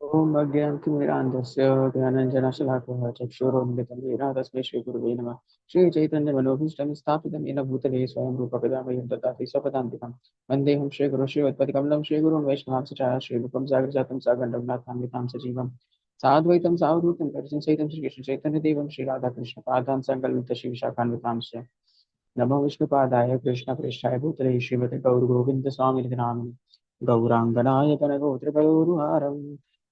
ओम अज्ञानतिमिरान्धस्य ज्ञानाञ्जनशलाकः चक्षुरुन्मिलितं येन तस्मै श्रीगुरुवे नमः। श्रीचैतन्यमनोभीष्टं स्थापितं येन भूतले स्वयं रूपकदा मह्यं ददाति स्वपदान्तिकं। वन्देऽहं श्रीगुरुं श्रीयुत्पतिकमलं श्रीगुरुं वैष्णवांश्च श्रीरूपं सागरजातं सागरं नाथान्वितां सजीवं साद्वैतं सावधूतं परिजनसहितं श्रीकृष्णचैतन्यदेवं श्रीराधाकृष्णपादान् सङ्कल्पित श्रीविशाखान्वितांश्च नमो विष्णुपादाय कृष्णप्रेष्ठाय भूतले श्रीमते गौरगोविन्दस्वामिनिधि नामिने गौराङ्गनाय गणगोत्रपयोरुहारम्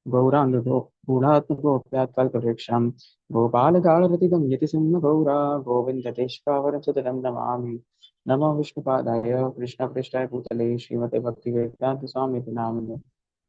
गौराङ्गो गूढात्मकोऽप्यात्कल्पवृक्षम् गोपालकालरतिदं यतिसिंहगौरा गोविन्ददेशपावनसुतलं नमामि। नमो विष्णुपादाय कृष्णप्रेष्ठाय भूतले श्रीमते भक्तिवेदान्तस्वामिनिधि नामिने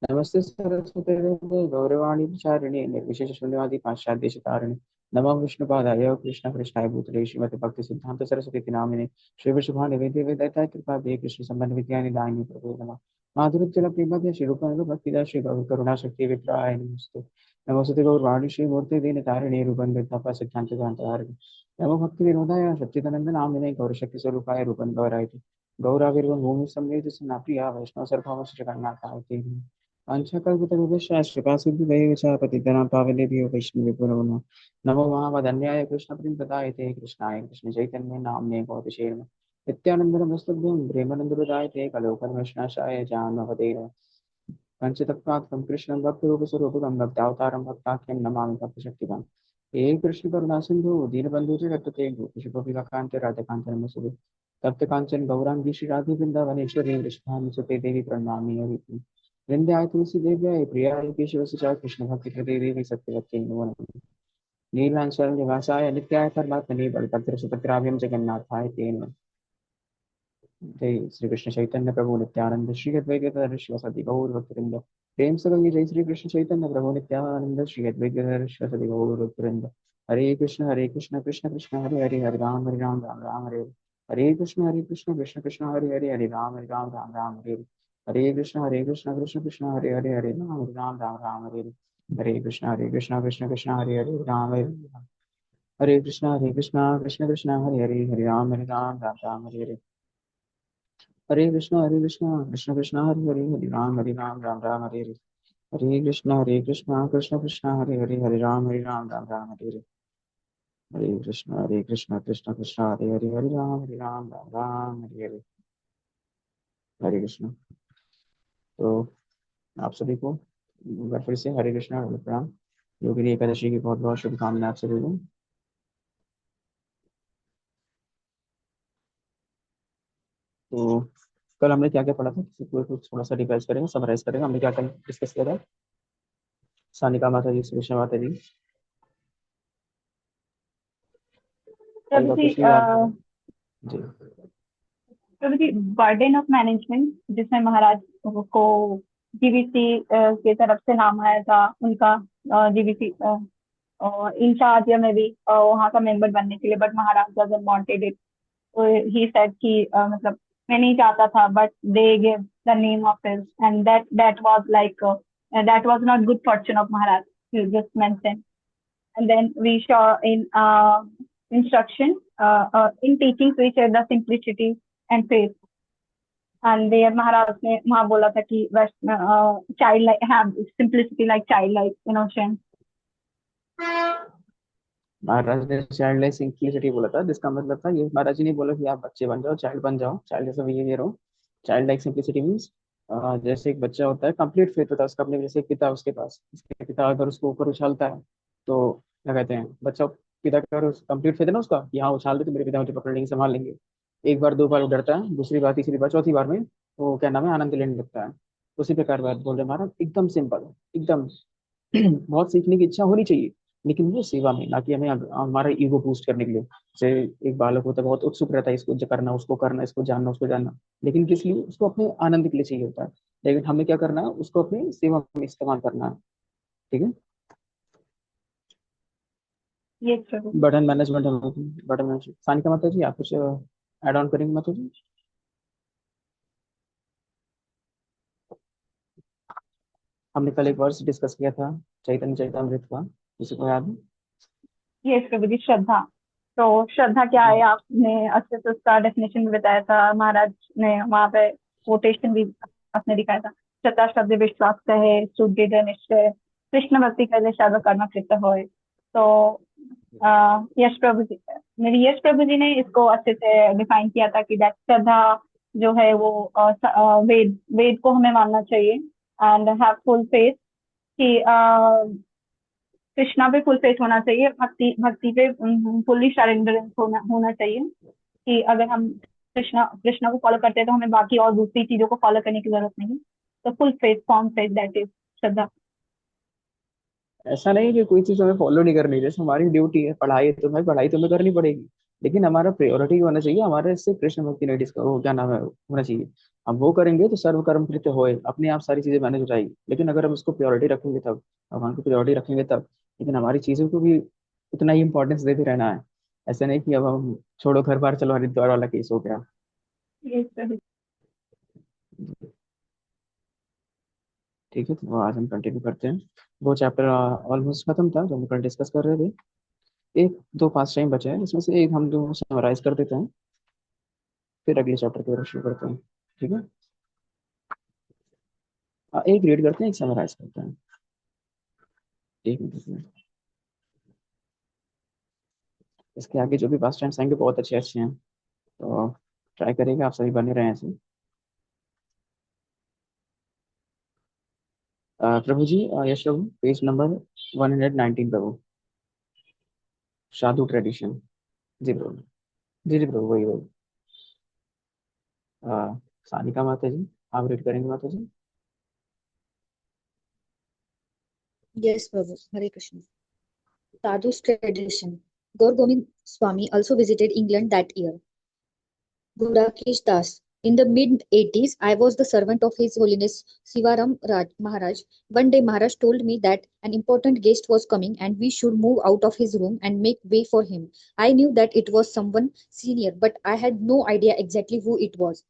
नमस्ते सरस्वती देवे गौरवाणी विचारिणे निर्विशेष शून्यवादी पाश्चात्य नमः विष्णुपादाय कृष्णकृष्णाय भूतले श्रीमते भक्ति सिद्धांत सरस्वती नामिने श्री विशुभानि वेदे वेदाय कृपा दे कृष्ण संबंध विद्यानि दायिनी प्रभु नमः माधुर्य प्रेमभक्ति श्री रूप भक्तिदा श्री गौर करुणा शक्ति विग्रहाय नमस्ते नमस्ते गौरवाणी श्री मूर्ति दीन तारिणे रूपं विद्यापा सिद्धांत दांतारिणे नमो भक्ति विनोदाय सच्चिदानंद नामिने गौर शक्ति स्वरूपाय रूपं गौराय गौराविर्वं भूमि समेत सन्नाप्रिया वैष्णव सर्वभौमश्च जगन्नाथाय पंचकल्पितविवशाः कृपासिन्धुदैव च पतितनां पावनेभ्यो वैष्णवेभ्यो नमो नमः। नमो महावदन्याय कृष्णप्रेमप्रदायते कृष्णाय कृष्णचैतन्ये नाम्ने गौतशेर्म नित्यानन्दनमस्तुभ्यं प्रेमानन्दप्रदायते कलोकर्मश्नाशाय जानवदेव पञ्चतत्त्वात्मकं कृष्णं भक्तरूपस्वरूपकं भक्तावतारं भक्ताख्यं नमामि भक्तशक्तिकाम् हे कृष्ण करुणा सिन्धु दीनबन्धु जगत्पते गोपीशुभविकान्त राधकान्त नमस्ते तप्त कांचन गौरांगी श्री राधे वृंदावनेश्वरी वृषभानुसुते देवी प्रणमामि हरि वृंदाय तुलसी देव्याय प्रियाय केशवसुचाय कृष्ण भक्ति प्रदे देवी सत्यवत्यै नमो नमः नीलांचल निवासाय नित्याय परमात्मने बलभद्र सुभद्राभ्यं जगन्नाथाय ते नमः। जय श्री कृष्ण चैतन्य प्रभु नित्यानंद श्री अद्वैत शिवसदि गौर भक्तवृंद प्रेम से गंगे जय श्री कृष्ण चैतन्य प्रभु नित्यानंद श्री अद्वैत शिवसदि गौर भक्तवृंद हरे कृष्ण कृष्ण कृष्ण हरे हरे हरे राम राम हरे हरे कृष्ण कृष्ण कृष्ण हरे राम हरे हरे कृष्ण कृष्ण हरे हरे राम हरे हरे कृष्ण कृष्ण हरे कृष्ण हरे राम हरे हरे कृष्ण कृष्ण हरे राम हरे हरे कृष्ण हरे राम हरे कृष्ण कृष्ण हरे हरे कृष्ण। तो आप सभी को एक बार फिर से हरे कृष्णा हरे प्रणाम। योगिनी एकादशी की बहुत बहुत शुभकामनाएं आप सभी को। तो कल हमने क्या क्या पढ़ा था, किसी को कुछ थोड़ा सा रिवाइज करेंगे, समराइज करेंगे, हमने क्या कल डिस्कस किया था। सानिका माता जी, सुरेशा माता जी, कल प्रभु का जी कुछ याद करें जी। प्रभु जी बर्डन ऑफ मैनेजमेंट जिसमें महाराज को जीबीसी की तरफ से नाम आया था, उनका जीबीसी इंचार्ज या में भी वहाँ का मेंबर बनने के लिए, but Maharaj doesn't wanted it. तो ही सेड कि मतलब मैं नहीं चाहता था, but they give the name of his and that was like that was not good fortune of Maharaj, you just mentioned. And then we saw in instruction, in teachings we said the simplicity and faith. And there Maharaj ने वहाँ बोला था कि child like have simplicity like child like innocent. महाराज ने child like simplicity बोला था, जिसका मतलब था ये, महाराज जी ने बोला कि आप बच्चे बन जाओ, चाइल्ड बन जाओ, चाइल्ड जैसा बिहेवियर हो। चाइल्ड लाइक सिंप्लिसिटी मीन्स जैसे एक बच्चा होता है, कंप्लीट फेथ होता है उसका अपने, जैसे एक पिता उसके पास, उसके पिता अगर उसको ऊपर उछालता है तो क्या कहते हैं, बच्चा पिता का अगर कंप्लीट फेथ है ना उसका कि हाँ उछाल दे तो मेरे पिता मुझे पकड़ लेंगे, संभाल लेंगे। एक बार दो बार वो डरता है, दूसरी बार तीसरी बार चौथी बार में वो क्या नाम है, आनंद लेने लगता है। उसी प्रकार बात बोल रहे महाराज, एकदम सिंपल, एकदम बहुत सीखने की इच्छा होनी चाहिए, लेकिन वो सेवा में, ना कि हमें हमारा ईगो बूस्ट करने के लिए। जैसे एक बालक होता है, बहुत उत्सुक रहता है, इसको जो करना उसको करना, इसको जानना उसको जानना, लेकिन किस लिए, उसको अपने आनंद के लिए चाहिए होता है। लेकिन हमें क्या करना है, उसको अपनी सेवा में इस्तेमाल करना है। ठीक है। ये प्रभु जी। Burden management, burden management, Sanika माता जी आप कुछ ऐड ऑन करेंगे माता जी। हमने कल एक वर्स डिस्कस किया था, चैतन्य चैतामृत का, किसी को याद है? ये प्रभु जी श्रद्धा। तो श्रद्धा क्या है, आपने अच्छे से उसका डेफिनेशन भी बताया था, महाराज ने वहाँ पे कोटेशन भी आपने दिखाया था। श्रद्धा शब्द विश्वास कहे सुदृढ़ निश्चय कृष्ण भक्ति करे सर्व कर्म कृत होय। तो यश प्रभु जी, मेरी यश प्रभु जी ने इसको अच्छे से डिफाइन किया था कि that श्रद्धा जो है वो वेद वेद को हमें मानना चाहिए एंड हैव फुल फेथ कि कृष्णा पे फुल फेथ होना चाहिए, भक्ति भक्ति पे फुल्ली सरेंडरेंस होना चाहिए कि अगर हम कृष्णा कृष्णा को फॉलो करते हैं तो हमें बाकी और दूसरी चीजों को फॉलो करने की जरूरत नहीं। तो full faith form faith that is श्रद्धा। ऐसा नहीं कि कोई चीज हमें फॉलो नहीं करनी, जैसे हमारी ड्यूटी है पढ़ाई, तो भाई पढ़ाई तो हमें करनी पड़ेगी, लेकिन हमारा प्रायोरिटी होना चाहिए हमारे इससे कृष्ण भक्ति नहीं डिस्कवर वो क्या नाम है होना चाहिए। हम वो करेंगे तो सर्व कर्म कृत्य होए, अपने आप सारी चीजें मैनेज हो जाएगी, लेकिन अगर हम उसको प्रायोरिटी रखेंगे तब, भगवान को प्रायोरिटी रखेंगे तब। लेकिन हमारी चीजों को भी उतना ही इंपॉर्टेंस देते रहना है। ऐसा नहीं कि अब हम छोड़ो घर बार चलो हरिद्वार वाला केस हो गया। ये सही। ठीक है, तो आज हम कंटिन्यू करते हैं। वो चैप्टर ऑलमोस्ट खत्म था जो हम कल डिस्कस कर रहे थे। एक दो पास टाइम बचे हैं, इसमें से एक हम दो समराइज कर देते हैं, फिर अगले चैप्टर की ओर शुरू करते हैं। ठीक है। एक रीड करते हैं, एक समराइज करते हैं। एक मिनट में। इसके आगे जो भी पास टाइम्स आएंगे बहुत अच्छे अच्छे हैं, तो ट्राई करेंगे आप सभी बने रहें ऐसे। प्रभु जी, यश प्रभु, पेज नंबर 119 प्रभु, साधु ट्रेडिशन। जी प्रभु। जी जी प्रभु, वही वही। सानिका माता जी, आप रीड करेंगे माता जी। Yes, Prabhu. Hare Krishna. Sadhu's tradition. Gaur Govind Swami also visited England that year. Gurakesh Das. In the mid 80s, I was the servant of His Holiness Sivaram Maharaj. One day, Maharaj told me that an important guest was coming and we should move out of his room and make way for him. I knew that it was someone senior, but I had no idea exactly who it was.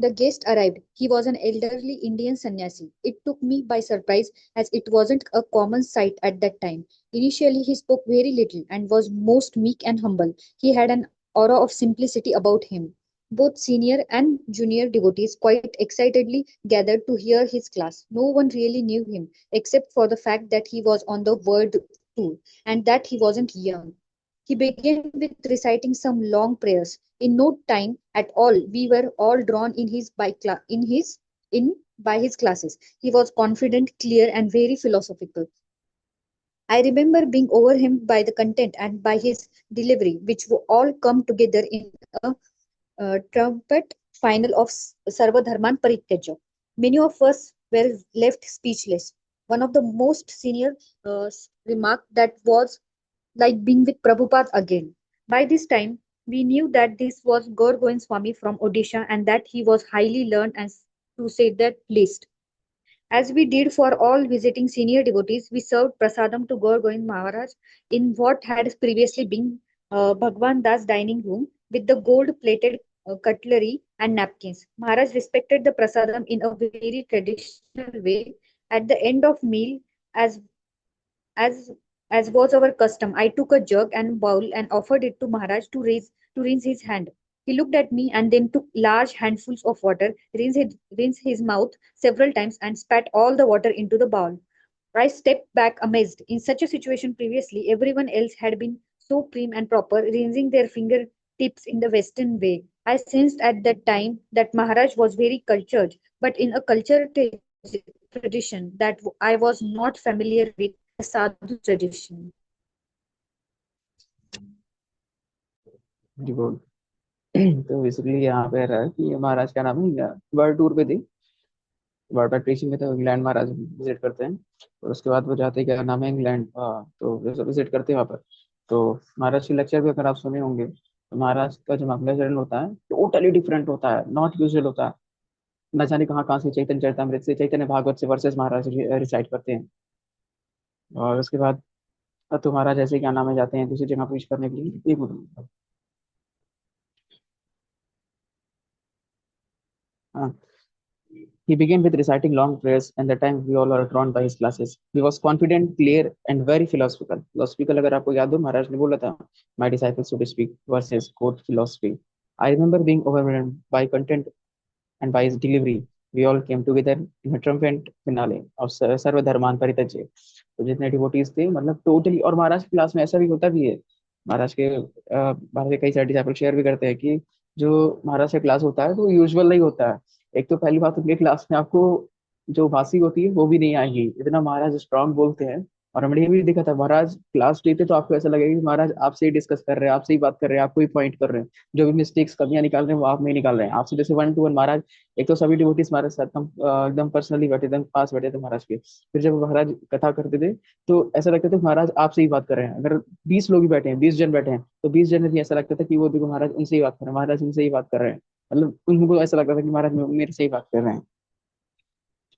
The guest arrived. He was an elderly Indian sannyasi. It took me by surprise as it wasn't a common sight at that time. Initially, he spoke very little and was most meek and humble. He had an aura of simplicity about him. Both senior and junior devotees quite excitedly gathered to hear his class. No one really knew him except for the fact that he was on the world tour and that he wasn't young. He began with reciting some long prayers. In no time at all, we were all drawn in his in by his classes. He was confident, clear, and very philosophical. I remember being overwhelmed by the content and by his delivery, which all come together in a trumpet final of Sarva Dharman Parityajya. Many of us were left speechless. One of the most senior remarked that was like being with Prabhupada again. By this time, we knew that this was Gaur Govind Swami from Odisha and that he was highly learned and to say that least. As we did for all visiting senior devotees, we served prasadam to Gaur Govind Maharaj in what had previously been Bhagwan Das dining room with the gold-plated cutlery and napkins. Maharaj respected the prasadam in a very traditional way. At the end of meal, as as as was our custom, I took a jug and bowl and offered it to Maharaj to rinse his hand. He looked at me and then took large handfuls of water, rinsed his mouth several times, and spat all the water into the bowl. I stepped back amazed. In such a situation previously, everyone else had been so prim and proper, rinsing their fingertips in the Western way. I sensed at that time that Maharaj was very cultured, but in a tradition that I was not familiar with, a sadhu tradition. जी बोल। तो basically यहाँ पे रहा है कि महाराज का नाम है, वर्ल्ड टूर पे थी, वर्ल्ड बाइक रेसिंग में, तो इंग्लैंड महाराज विजिट करते हैं। और उसके बाद वो जाते हैं, क्या नाम है, इंग्लैंड, हाँ, तो विजिट करते हैं वहाँ पर। तो महाराज के लेक्चर भी अगर आप सुने होंगे, तो महाराज का जो मंगलाचरण होता है टोटली डिफरेंट होता है, नॉट यूजुअल होता है। न जाने कहाँ कहाँ से चैतन्य चरितमृत से, चैतन्य भागवत से वर्सेस महाराज रिसाइट करते हैं। और उसके बाद तो महाराज ऐसे क्या नाम है जाते हैं दूसरी जगह पेश करने के लिए, एक मिनट। हाँ। He began with reciting long prayers, and the time we all are drawn by his classes. He was confident, clear, and very philosophical. Philosophical, अगर आपको याद हो, महाराज ने बोला था, "My disciples, so to speak," versus quote philosophy. I remember being overwhelmed by content and by his delivery, we all came together in a triumphant finale of सर्वधर्मान परित्यज्य। तो जितने डिवोटीज थे मतलब टोटली, और महाराज की क्लास में ऐसा भी होता भी है। महाराज के महाराज के कई सारे डिसाइपल शेयर भी करते हैं कि जो महाराज का क्लास होता है तो यूजुअल नहीं होता है। एक तो पहली बात, उनके क्लास में आपको जो भाषी होती है वो भी नहीं आएगी, इतना महाराज स्ट्रांग बोलते हैं। और हमने ये भी देखा था, महाराज क्लास लेते तो आपको ऐसा लगेगा कि महाराज आपसे ही डिस्कस कर रहे हैं, आपसे ही बात कर रहे हैं, आपको ही पॉइंट कर रहे हैं। जो भी मिस्टेक्स कमियां निकाल रहे हैं वो आप में ही निकाल रहे हैं, आपसे जैसे वन टू वन महाराज। एक तो सभी डिवोटीज महाराज साथ एकदम पर्सनली बैठे, एकदम पास बैठे थे महाराज के। फिर जब महाराज कथा करते थे तो ऐसा लगता था कि महाराज आपसे ही बात कर रहे हैं। अगर 20 लोग भी बैठे हैं, 20 जन बैठे हैं, तो 20 जन में भी ऐसा लगता था कि वो देखो महाराज उनसे ही बात कर रहे हैं, महाराज उनसे ही बात कर रहे हैं। मतलब उनको ऐसा लगता था कि महाराज मेरे से ही बात कर रहे हैं।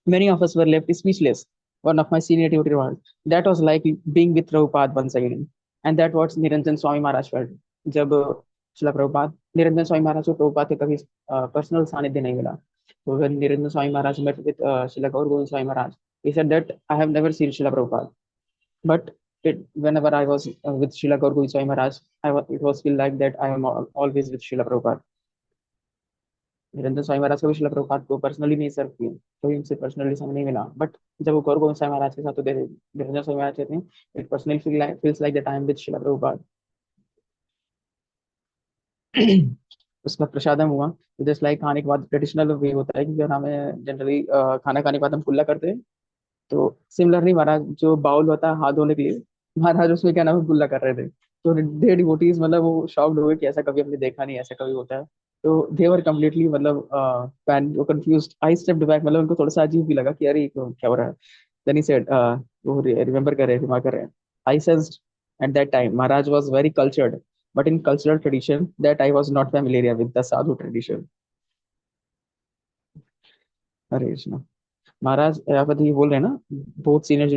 Many of us were left speechless. One of my senior devotee was, that was like being with Prabhupada once again. And that what Niranjan Swami Maharaj felt. जब शिला प्रभुपाद निरंजन स्वामी महाराज को प्रभुपाद के कभी पर्सनल सानिध्य नहीं मिला, तो when Niranjan Swami Maharaj met with Srila Gaur Govind Swami Maharaj, he said that I have never seen Srila Prabhupada, but whenever I was with Srila Gaur Govind Swami Maharaj, it was feel like that I am always with Srila Prabhupada. Niranjan Swami Maharaj को भी शिला प्रभुपाद को personally नहीं सर्व किए, कभी उनसे personally समय नहीं मिला, बट जब वो गौर गोविंद स्वामी महाराज के साथ होते थे, निरंजन स्वामी महाराज कहते हैं it personally feels like that I am with शिला प्रभुपाद। उसका प्रसादम हुआ, तो जस्ट लाइक खाने के बाद ट्रेडिशनल वे होता है कि अगर हमें जनरली खाना खाने के बाद हम कुल्ला करते हैं, तो सिमिलरली महाराज जो बाउल होता है हाथ धोने के लिए, महाराज उसमें क्या नाम है गुल्ला कर रहे थे। तो दे डिवोटीज मतलब वो शॉक्ड हुए कि ऐसा कभी हमने देखा नहीं, ऐसा कभी होता है। तो दे वर कम्प्लीटली मतलब pan confused. I stepped back, मतलब उनको थोड़ा सा अजीब भी लगा कि यार ये क्या हो रहा है। देन ही सेड, वो रिमेंबर कर रहे हैं, रिमार्क कर रहे हैं, आई sensed at that time Maharaj was very cultured, but in cultural tradition that I was not familiar with the sadhu tradition. हरे कृष्णा। महाराज यहाँ पर ये बोल रहे हैं ना, both senior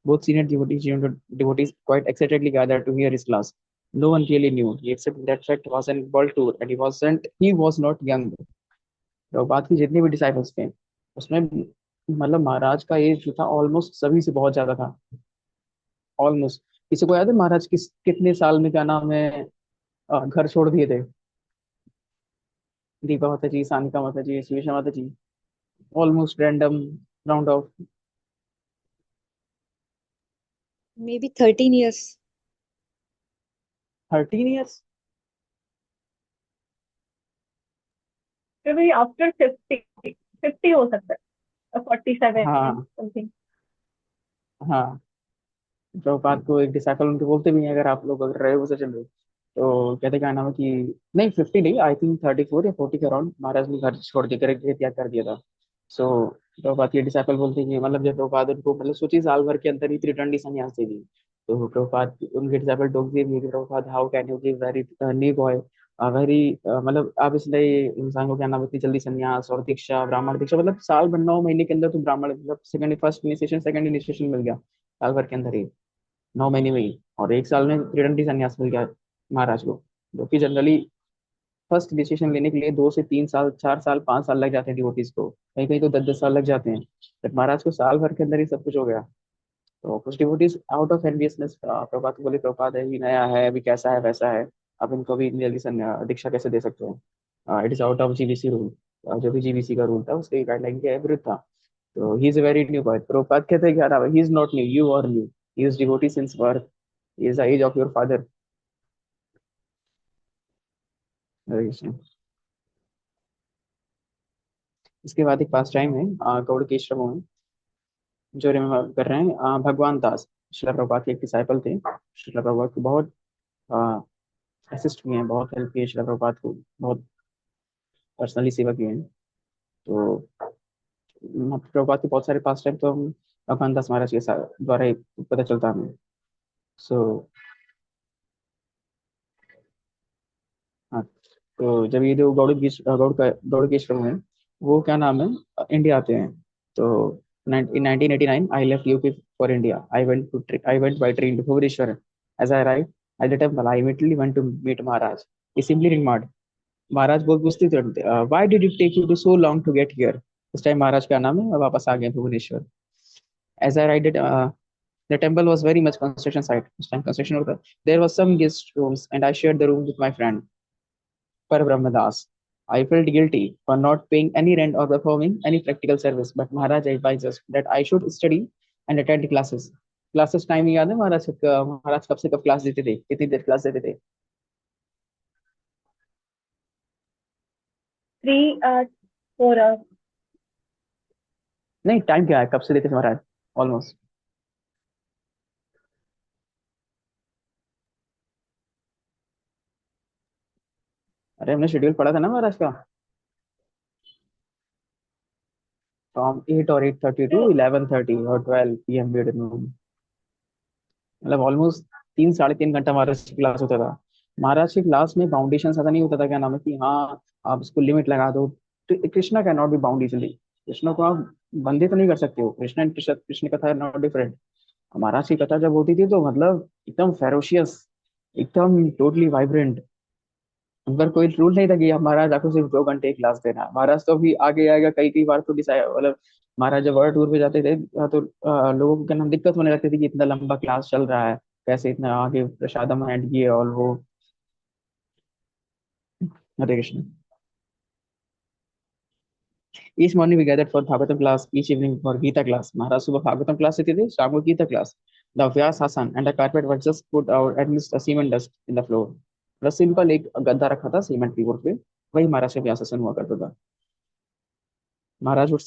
both senior devotees quite excitedly gathered to hear his class. No one really knew, he except that fact was an world tour and he was not young. Prabhupada की जितने भी डिसाइपल्स थे उसमें मतलब महाराज का एज जो था almost सभी से बहुत ज्यादा था, ऑलमोस्ट। किसी को याद है महाराज कितने साल में क्या नाम है घर छोड़ दिए थे? दीपा माता जी, सानिका माता जी, सुषमा माता जी, almost random round of Maybe 13 years. 13 years. फिर भी आफ्टर 50 हो सकता है, 47 हाँ समथिंग। हाँ, प्रभुपाद को एक डिसाइपल उनके बोलते भी हैं, अगर आप लोग अगर रहे हो सेशन में, तो कहते क्या नाम है कि नहीं 50 नहीं, आई थिंक 34 या 40 के अराउंड महाराज ने घर छोड़ के कर त्याग कर दिया था। सो प्रभुपाद के डिसाइपल बोलते हैं कि मतलब जब प्रभुपाद उनको मतलब सोचिए साल भर के अंदर ही त्रिदंडी संन्यास दे दी, तो प्रभुपाद उनके डिसाइपल टोक दिए कि Prabhupada how can you give very new boy very मतलब आप इसलिए इंसान को क्या नाम इतनी जल्दी संन्यास और दीक्षा ब्राह्मण दीक्षा, मतलब साल भर 9 महीने के अंदर तो ब्राह्मण मतलब second first initiation second initiation मिल गया साल भर के अंदर ही, 9 महीने में ही। और एक साल में त्रिदंडी संन्यास मिल गया महाराज को, जो कि जनरली फर्स्ट डिसीजन लेने के लिए 2 से 3 साल 4 साल 5 साल लग जाते हैं डिवोटीज को, कहीं कहीं तो 10-10 साल लग जाते हैं। बट महाराज को साल भर के अंदर ही सब कुछ हो गया। तो कुछ डिवोटीज आउट ऑफ एनवियसनेस प्रभात को बोले प्रभात है ही नया है, अभी कैसा है वैसा है, अब इनको भी इतनी जल्दी दीक्षा कैसे दे सकते हैं, it is out of GBC rule. जो भी जीबीसी का रूल था उसके गाइडलाइन के विरुद्ध था। तो he is a very new boy. Prabhupada कहते हैं कि यार he is not new, you are new, he is devotee since birth, he is the age of your father. Hare Krishna. इसके बाद एक पास टाइम है गौड़ के आश्रमों में, जो रिमेम्बर कर रहे हैं भगवान दास, शिला प्रभुपाद के एक डिसाइपल थे। शिला प्रभुपाद को बहुत असिस्ट किए हैं, बहुत हेल्प की है, शिला प्रभुपाद को बहुत पर्सनली सेवा किए हैं। तो प्रभुपाद के बहुत सारे पास टाइम तो हम भगवान दास महाराज के साथ द्वारा ही पता चलता है हमें। सो हाँ, तो जब ये जो गौड़ के आश्रम है वो क्या नाम है इंडिया आते हैं। तो in 1989 I left UP for India. I went by train to Bhubaneswar. As I arrived at the temple, I immediately went to meet Maharaj. He simply remarked, महाराज बहुत पूछते थे why did it take you to so long to get here? उस time महाराज का नाम है वापस आ गए Bhubaneswar. As I arrived the temple was very much construction site. उस टाइम कंस्ट्रक्शन होता। There was some guest rooms and I shared the room with my friend पर Brahmdas. I felt guilty for not paying any rent or performing any practical service, but Maharaj advised us that I should study and attend classes. Classes time याद है महाराज महाराज कब से कब class देते थे, कितनी देर class देते थे? 3 4 hours. नहीं, टाइम क्या है, कब से देते थे महाराज? ऑलमोस्ट। अरे हमने शेड्यूल पढ़ा था ना महाराज का, फ्रॉम 8 or 8:30 टू So, 11:30 और 12 PM मतलब ऑलमोस्ट 3 साढ़े 3 घंटा महाराज की क्लास होता था। महाराज की क्लास में बाउंडेशन ऐसा नहीं होता था, क्या नाम है कि हाँ आप इसको लिमिट लगा दो। Krishna can not be bound easily. Krishna को आप बंधे तो नहीं कर सकते हो। कृष्ण एंड कृष्ण कृष्ण कथा नॉट डिफरेंट। महाराज की कथा जब होती थी तो मतलब एकदम फेरोशियस, एकदम टोटली वाइब्रेंट। उन पर कोई रूल नहीं था कि आप महाराज आपको सिर्फ 2 घंटे क्लास देना है। महाराज तो अभी आगे आएगा, कई कई बार तो डिसाइड मतलब महाराज जब वर्ल्ड टूर पे जाते थे तो लोगों को क्या नाम दिक्कत होने लगती थी कि इतना लंबा क्लास चल रहा है, कैसे इतना आगे प्रसादम एंड ये और वो। Hare Krishna. Each morning we gathered for Bhagavatam class, each evening for Gita class. Maharaj सुबह भागवतम क्लास देते थे, शाम को गीता क्लास। द व्यास आसन and the carpet were just put out at least cement dust in the floor. बस सिंपल एक गद्दा रखा था सीमेंट फ्लोर पे, वही महाराज का व्यास आसन हुआ करता था। Maharaj would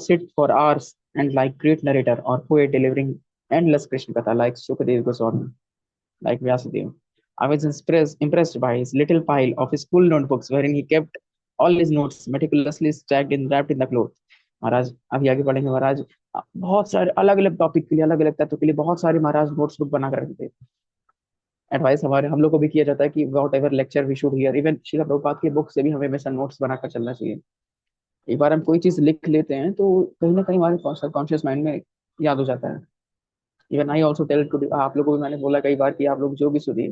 sit for hours and like great narrator or poet delivering endless Krishna Katha like Sukadev Goswami, like Vyasadeva. I was impressed by his little pile of his school notebooks wherein he kept all his notes meticulously stacked and wrapped in the cloth. महाराज अभी आगे बढ़ेंगे। महाराज बहुत सारे अलग अलग topic के लिए, अलग अलग तत्व के लिए बहुत सारे महाराज नोट्स बुक बना कर रखते थे। एडवाइस हमारे हम लोग को भी किया जाता है कि whatever lecture we should hear, even Srila Prabhupada की बुक से भी हमें हमेशा नोट्स बनाकर चलना चाहिए। एक बार हम कोई चीज लिख लेते हैं तो कहीं ना कहीं हमारे कॉन्शियस माइंड में याद हो जाता है। Even I also tell to आप लोगों को भी मैंने बोला कई बार कि आप लोग जो भी सुनिए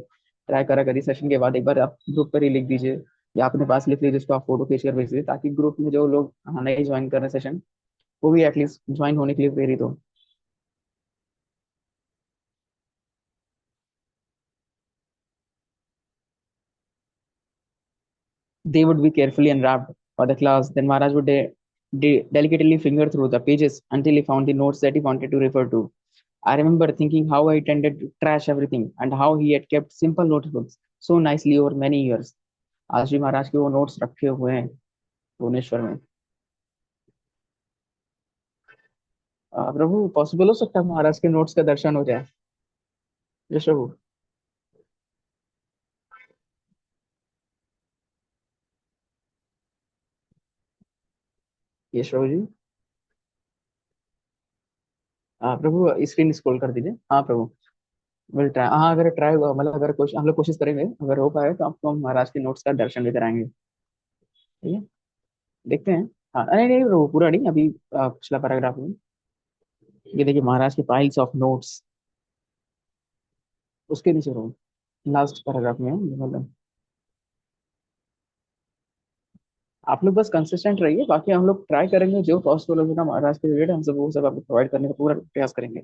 ट्राई करा करिए, सेशन के बाद एक बार आप ग्रुप पर ही लिख दीजिए या अपने पास लिख लीजिए, जिसको आप फोटो खींच कर भेज दीजिए, ताकि ग्रुप में जो लोग नहीं ज्वाइन कर रहे सेशन वो भी एटलीस्ट ज्वाइन होने के लिए प्रेरित हो। They would be carefully unwrapped for the class. Then Maharaj would delicately finger through the pages until he found the notes that he wanted to refer to. I remember thinking how I tended to trash everything and how he had kept simple notebooks so nicely over many years. आज भी महाराज के वो notes रखे हुए हैं भुवनेश्वर में। प्रभु possible हो सकता है महाराज के नोट्स का दर्शन हो जाए? यश प्रभु। यश प्रभु जी। प्रभु स्क्रीन स्क्रॉल कर दीजिए। हाँ प्रभु, विल ट्राई। हाँ अगर ट्राई हुआ मतलब अगर हम लोग कोशिश करेंगे, अगर हो पाए तो आपको हम महाराज के नोट्स का दर्शन भी कराएंगे। ठीक है, देखते हैं। हाँ नहीं नहीं वो पूरा नहीं, अभी पिछला पैराग्राफ में ये देखिए महाराज के पाइल्स ऑफ नोट्स, उसके नीचे रो लास्ट पैराग्राफ में है ये मतलब। आप लोग बस कंसिस्टेंट रहिए, बाकी हम लोग ट्राई करेंगे जो पॉसिबल होगा महाराज के रिलेटेड हम सब वो सब आपको प्रोवाइड करने का पूरा प्रयास करेंगे।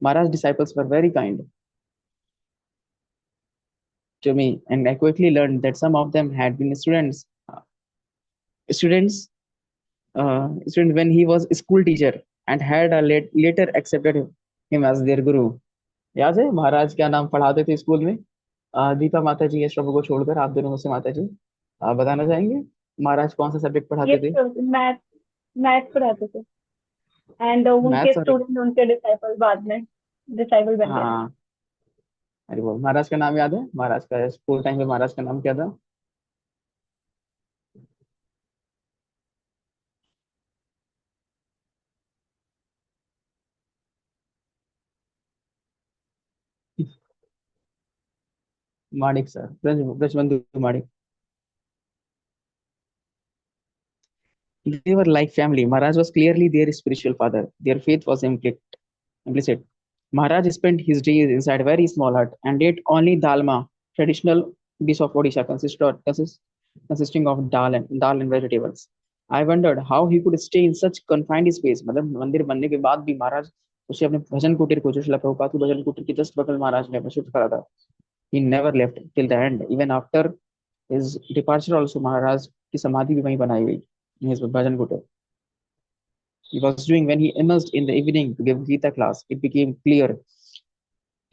महाराज disciples were very kind to me, and I quickly learned that some of them had been students student when he was a school teacher and had later accepted him as their guru. याद है महाराज क्या नाम पढ़ाते थे school में? दीपा माता जी यश प्रभु को छोड़कर आप दोनों में से माता जी बताना चाहेंगे महाराज कौन सा सब्जेक्ट ये पढ़ाते थे? मैथ मैथ पढ़ाते थे एंड उनके मैथ्स और स्टूडेंट उनके डिसाइपल बाद में डिसाइपल बन गए। हाँ। अरे वो महाराज का नाम याद है? महाराज का स्कूल टाइम में महाराज का नाम क्या था? Manik sir, Brajabandhu Manik. They were like family. Maharaj was clearly their spiritual father. Their faith was implicit. Maharaj spent his days inside a very small hut and ate only dalma, traditional dish of Odisha, consisting of dal and vegetables. I wondered how he could stay in such confined space. मतलब मंदिर बनने के बाद भी महाराज उसे अपने भजन कुटीर को, जो शिला प्रभुपाद की भजन कुटीर की जस्ट बगल महाराज ने अपना शिफ्ट करा था, He never left till the end. Even after his departure also Maharaj की समाधि भी वहीं बनाई गई in his Bhajan Kutir. He was doing when he emerged in the evening to give Gita class. It became clear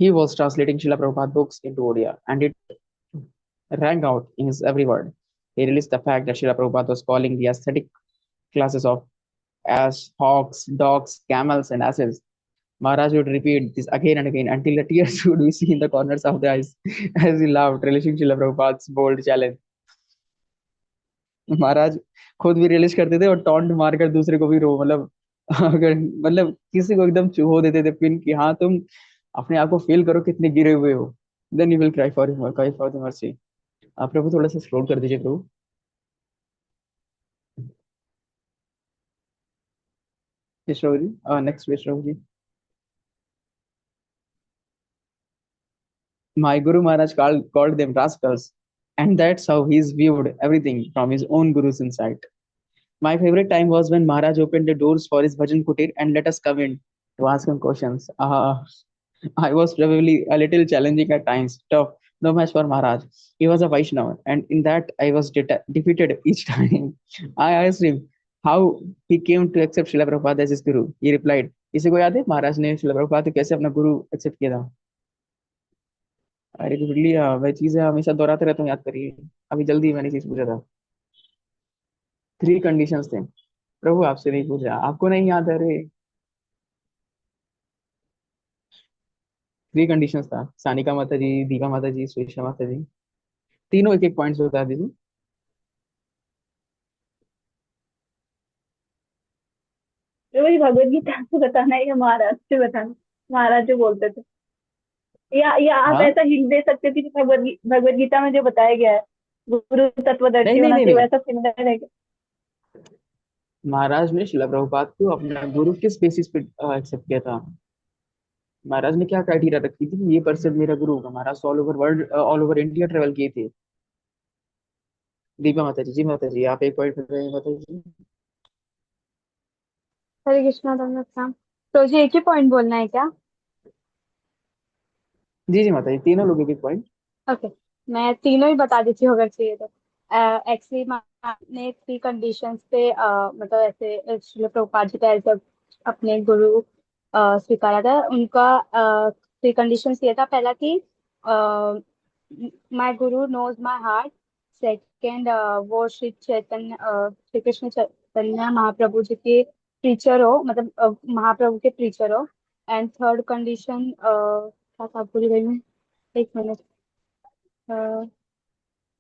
he was translating Srila Prabhupada books into Odia, and it rang out in his every word. He released the fact that Srila Prabhupada was calling the aesthetic classes of as hawks, dogs, camels, and asses. Maharaj would repeat this again and again until the tears would be seen in the corners of the eyes as he laughed, relishing Srila Prabhupada's bold challenge. महाराज खुद भी release करते थे और taunt मारकर दूसरे को भी रो मतलब अगर मतलब किसी को एकदम चूहो देते थे पिन कि हाँ तुम अपने आप को फील करो कितने गिरे हुए हो then you will cry for the mercy. आप प्रभु थोड़ा सा स्क्रॉल कर दीजिए प्रभु। Vishnu ji next Vishnu ji. My Guru Maharaj called them rascals, and that's how he's viewed everything from his own Guru's insight. My favorite time was when Maharaj opened the doors for his Bhajan Kutir and let us come in to ask him questions. I was probably a little challenging at times, tough, no match for Maharaj. He was a Vaishnava, and in that I was defeated each time. I asked him how he came to accept Srila Prabhupada as his Guru. He replied, किसी को याद है महाराज ने श्रीला प्रभुपाद को कैसे अपना गुरु accept किया था? अरे बिल्ली वह चीजें हमेशा दोहराते रहता हूँ याद करिए। अभी जल्दी मैंने चीज पूछा था। 3 कंडीशंस थे प्रभु आपसे नहीं पूछा आपको नहीं याद है रे। 3 कंडीशंस था सानिका माता जी दीपा माता जी सुषमा माता जी तीनों एक एक पॉइंट्स बता दीजिए। तो वही भगवत गीता से बताना है या महाराज से बताना? महाराज जो बोलते थे, या आप हाँ ऐसा हिंट दे सकते थे कि भगवत गीता में जो बताया गया है गुरु नहीं तत्वदर्शी नहीं होना नहीं चाहिए, नहीं वैसा सिमिलर है क्या? महाराज ने शिला प्रभुपाद को अपना गुरु किस बेसिस पे एक्सेप्ट किया था? महाराज ने क्या क्राइटेरिया रखी थी कि ये पर्सन मेरा गुरु होगा? Maharaj all over world all over India travel किए थे। दीपा माता जी माता जी आप एक पॉइंट कर रहे हैं माता जी। हरे कृष्णा दंडवत। तो जी एक ही पॉइंट बोलना है क्या? जी माता जी तीनों लोग एक एक पॉइंट। ओके, मैं तीनों ही बता देती हूँ अगर चाहिए तो। एक्चुअली ने 3 कंडीशंस पे मतलब ऐसे श्रील प्रभुपाद जी का ऐसे अपने गुरु स्वीकारा था। उनका 3 कंडीशंस ये था। पहला कि my Guru knows my heart. Second, वो श्री कृष्ण चैतन्य महाप्रभु जी के प्रीचर हो, मतलब महाप्रभु के प्रीचर हो। एंड थर्ड कंडीशन क्या था, भूल गई मैं। एक मिनट,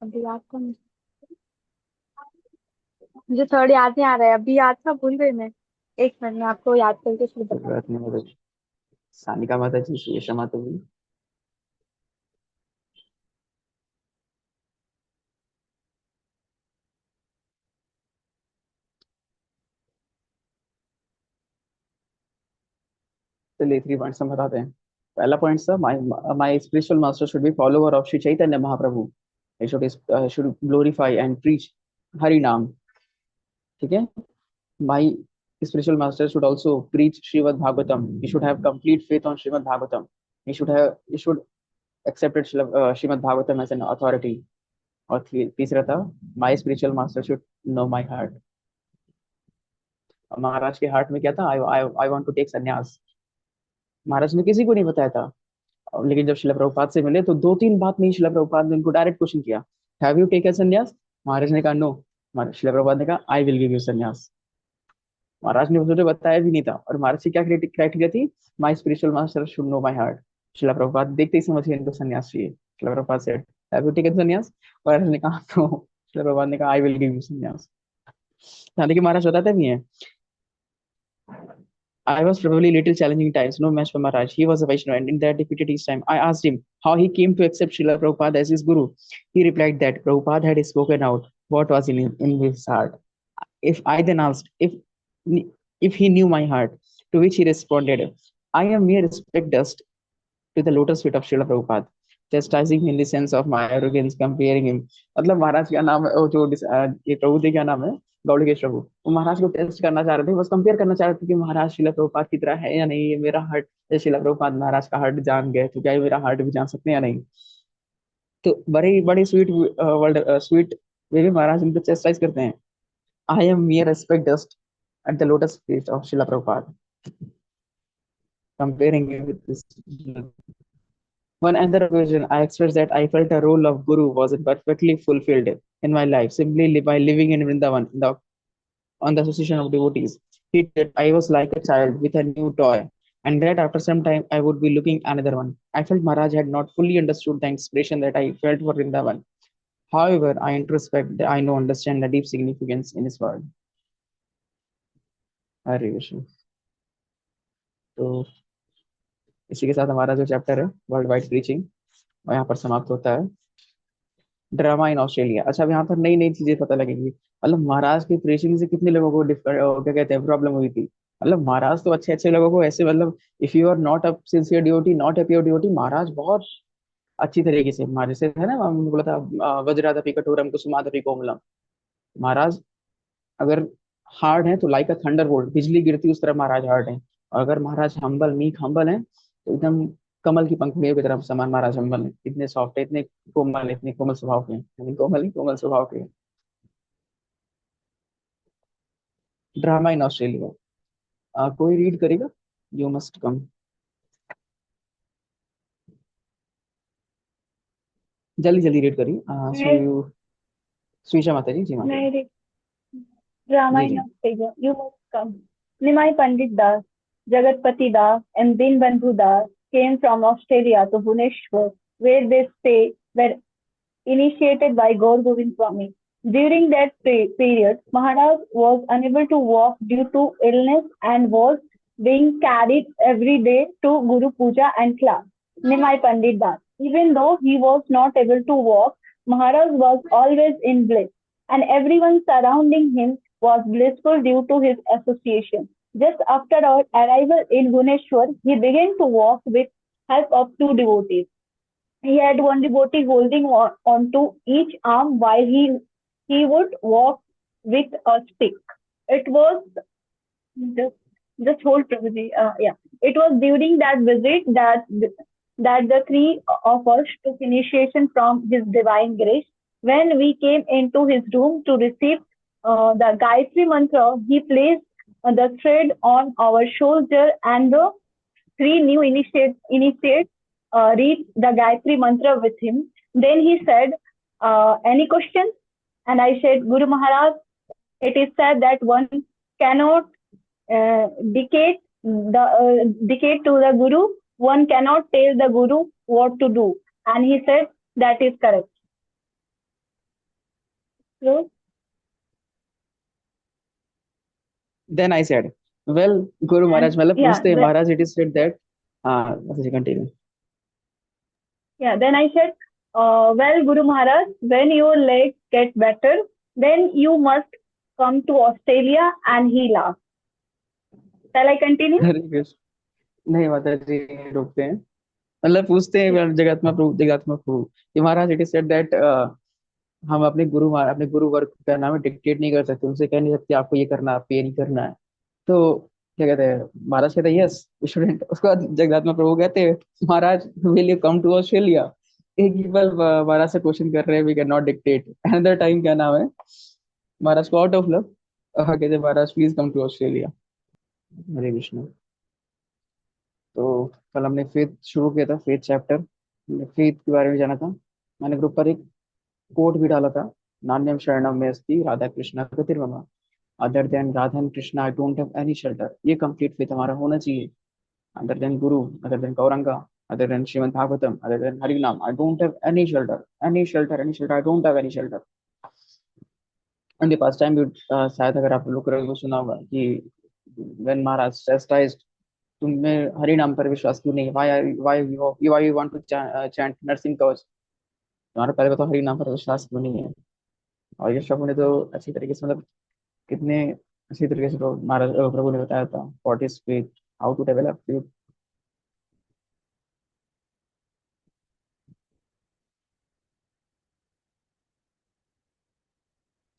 अभी याद था मुझे थर्ड याद नहीं आ रहा है। अभी याद था, भूल गई मैं। एक मिनट में आपको याद करके फिर कोई बता। बात नहीं माता जी। सानिका माता जी सुषमा माता जी। चलिए 3 पॉइंट्स हम बताते हैं। पहला पॉइंट था my my spiritual master should be follower of Shri Chaitanya Mahaprabhu. He should glorify and preach Hari Naam. ठीक है। My spiritual master should also preach Shrimad Bhagavatam. He should have complete faith on Shrimad Bhagavatam. He should accepted Shrimad Bhagavatam as an authority. और तीसरा था my spiritual master should know my heart. Maharaj के heart में क्या था? I want to take संन्यास। महाराज ने किसी को नहीं बताया था। लेकिन जब शिला प्रभुपाद से मिले तो 2-3 बात में ही शिला प्रभुपाद ने उनको डायरेक्ट क्वेश्चन किया, हैव यू टेकन संन्यास? महाराज ने कहा नो। शिला प्रभुपाद ने कहा आई विल गिव यू संन्यास। महाराज ने उसे बताया भी नहीं था। और महाराज की क्या क्राइटेरिया थी? My spiritual master should know my heart. शिला प्रभुपाद देखते ही समझ गए इनको संन्यास चाहिए। शिला Prabhupada said have you taken संन्यास? महाराज ने कहा तो शिला प्रभुपाद ने कहा आई विल गिव यू संन्यास। देखिए महाराज बताते भी हैं I was probably little challenging times, no match for Maharaj. He was a Vaishnava, and in that defeated each time. I asked him how he came to accept Srila Prabhupada as his guru. He replied that Prabhupada had spoken out what was in his heart. If I then asked if he knew my heart, to which he responded, I am mere speck dust to the lotus feet of Srila Prabhupada, chastising him in the sense of my arrogance, comparing him. मतलब महाराज क्या नाम है वो जो ये प्रभु थे क्या नाम है गौड़ीकेश प्रभु, वो महाराज को टेस्ट करना चाह रहे थे, बस कंपेयर करना चाह रहे थे कि महाराज शिला प्रभुपाद की तरह है या नहीं। ये मेरा हार्ट, शिला प्रभुपाद महाराज का हार्ट जान गए तो क्या ये मेरा हार्ट भी जान सकते हैं या नहीं। तो बड़े बड़े स्वीट वर्ल्ड स्वीट वे भी महाराज उनको चेस्टाइज करते हैं। I am mere respect dust at the lotus feet of Srila Prabhupada, comparing him with this. One another occasion, I expressed that I felt a role of guru wasn't perfectly fulfilled in my life, simply by living in Vrindavan, on the association of devotees. He said I was like a child with a new toy, and that after some time I would be looking another one. I felt Maharaj had not fully understood the inspiration that I felt for Vrindavan. However, I introspect, I know, understand the deep significance in his word. Hare Krishna. तो इसी के साथ हमारा जो chapter है world wide preaching वो यहाँ पर समाप्त होता है। Drama in Australia. अच्छा, अब यहाँ पर नई नई चीजें पता लगेंगी। मतलब महाराज की प्रीचिंग से कितने लोगों को क्या कहते हैं प्रॉब्लम हुई थी। मतलब महाराज तो अच्छे अच्छे लोगों को ऐसे, मतलब if you are not a sincere devotee, not a pure devotee, Maharaj बहुत अच्छी तरीके से, हमारे से है ना, हमने बोला था वज्रादपि कठोरम कुसुमादपि कोमलम। महाराज अगर हार्ड है तो लाइक अ थंडर बोल्ट, बिजली गिरती उस तरह महाराज हार्ड है। और अगर महाराज हम्बल मीक हम्बल है तो एकदम कमल की पंखुड़ियों की तरफ समान महाराज हम्बल है, इतने सॉफ्ट है, इतने कोमल, इतने कोमल स्वभाव के हैं, कोमल ही कोमल स्वभाव के हैं। Drama in Australia. कोई रीड करेगा? You must come. जल्दी जल्दी रीड करिए। मैं सुईशा माता जी, जी माता जी। मैं जी Ramayana ji. of Teja, you must come. Nimai Pandit Das, Jagatpati Das, and Dinbandhu Das came from Australia to Bhubaneswar, where they were initiated by Gaur Govind Swami. During that period, Maharaj was unable to walk due to illness and was being carried every day to Guru Puja and class. Nimai Pandit Das. Even though he was not able to walk, Maharaj was always in bliss, and everyone surrounding him was blissful due to his association. Just after our arrival in Bhubaneswar, he began to walk with help of two devotees. He had one devotee holding onto each arm while he would walk with a stick. It was just just hold Prabhuji. Yeah, it was during that visit that the three of us took initiation from His divine grace. When we came into his room to receive the Gayatri mantra, he placed the thread on our shoulder, and the three new initiates read the Gayatri mantra with him. Then he said, any questions? And I said, Guru Maharaj, it is said that one cannot dictate dictate to the Guru, one cannot tell the Guru what to do. And he said, that is correct. So, Then I said, well, Guru Maharaj, मतलब yeah, पूछते हैं महाराज, it is said that, हाँ, continue. Yeah, then I said, well, Guru Maharaj, when your legs get better, then you must come to Australia. And he laughed. Shall I continue? हरे कृष्ण। नहीं माता जी, रुकते हैं। मतलब पूछते हैं Yeah. जगात्मा प्रभु कि महाराज, इट इज सेड दैट हम अपने गुरु वर्ग का नाम डिक्टेट नहीं कर सकते, उनसे कह नहीं सकते आपको ये करना है, आपको ये नहीं करना है। तो क्या कहते हैं, महाराज कहते हैं यस स्टूडेंट। उसके बाद जगदात्मा प्रभु कहते हैं, Maharaj will you come to Australia. एक ही बार महाराज से क्वेश्चन कर रहे हैं, we can not dictate. Another time क्या नाम है, महाराज को आउट ऑफ लव कहते हैं, महाराज प्लीज कम टू ऑस्ट्रेलिया। हरे कृष्ण। तो कल हमने फेथ शुरू किया था, फेथ चैप्टर, फेथ के बारे में जाना था। मैंने ग्रुप पर एक कोट भी डाला था, नान्यम शरणम में अस्ति राधा कृष्णा गतिर्मम, other than Radha and Krishna I don't have any shelter. ये कंप्लीट फेथ हमारा होना चाहिए। Other than Guru, other than Gauranga, other than Shrimad Bhagavatam, other than Harinaam, I don't have any shelter, I don't have any shelter. In the past time, शायद अगर आप लोग को सुना होगा कि व्हेन महाराज chastised, तुम्हें हरि नाम पर विश्वास क्यों नहीं, why you want to chant Narasimha Kavach, तुम्हारा पहले बताओ हरि नाम पर विश्वास क्यों नहीं है। और ये प्रभु ने तो अच्छी तरीके से, मतलब कितने अच्छी तरीके से महाराज प्रभु ने बताया था what is faith, how to develop faith.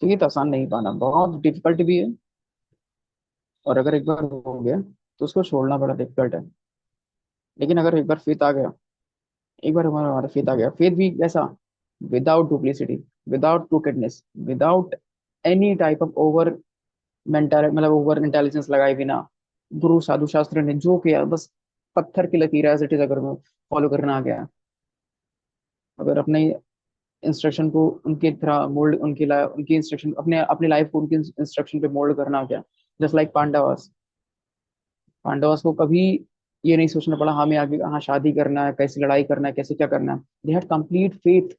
तो ये तो आसान नहीं पाना, बहुत डिफिकल्ट भी है। और अगर एक बार हो गया तो उसको छोड़ना बड़ा डिफिकल्ट है। लेकिन अगर एक बार फेथ आ गया, एक बार हमारा हमारा फेथ आ गया, फेथ भी ऐसा without duplicity, without crookedness, without any type of over mental मतलब ओवर इंटेलिजेंस लगाए बिना गुरु साधु शास्त्र ने जो किया बस पत्थर की लकीर एज इट इज अगर वो फॉलो करना आ गया, अगर अपने इंस्ट्रक्शन को उनके तरह मोल्ड उनकी इंस्ट्रक्शन अपने अपनी लाइफ को उनकी इंस्ट्रक्शन पे मोल्ड करना आ गया, जस्ट लाइक पांडवास। पांडवास को कभी ये नहीं सोचना पड़ा हमें आगे हाँ शादी करना है, कैसे लड़ाई करना है, कैसे क्या करना है। They had complete faith